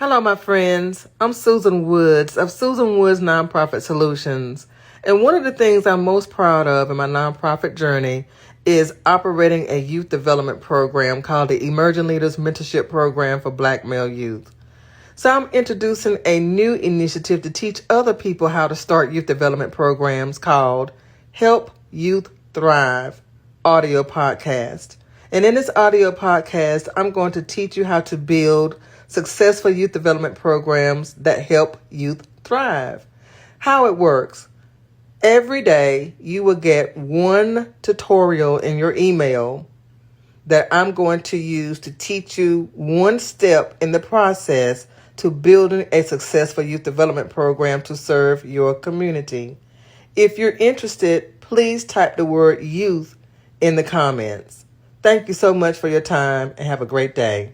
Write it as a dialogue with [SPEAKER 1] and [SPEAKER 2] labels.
[SPEAKER 1] Hello, my friends. I'm Susan Woods of Susan Woods Nonprofit Solutions. And one of the things I'm most proud of in my nonprofit journey is operating a youth development program called the Emerging Leaders Mentorship Program for Black male youth. So I'm introducing a new initiative to teach other people how to start youth development programs called Help Youth Thrive audio podcast. And in this audio podcast, I'm going to teach you how to build successful youth development programs that help youth thrive. How it works. Every day, you will get one tutorial in your email that I'm going to use to teach you one step in the process to building a successful youth development program to serve your community. If you're interested, please type the word youth in the comments. Thank you so much for your time and have a great day.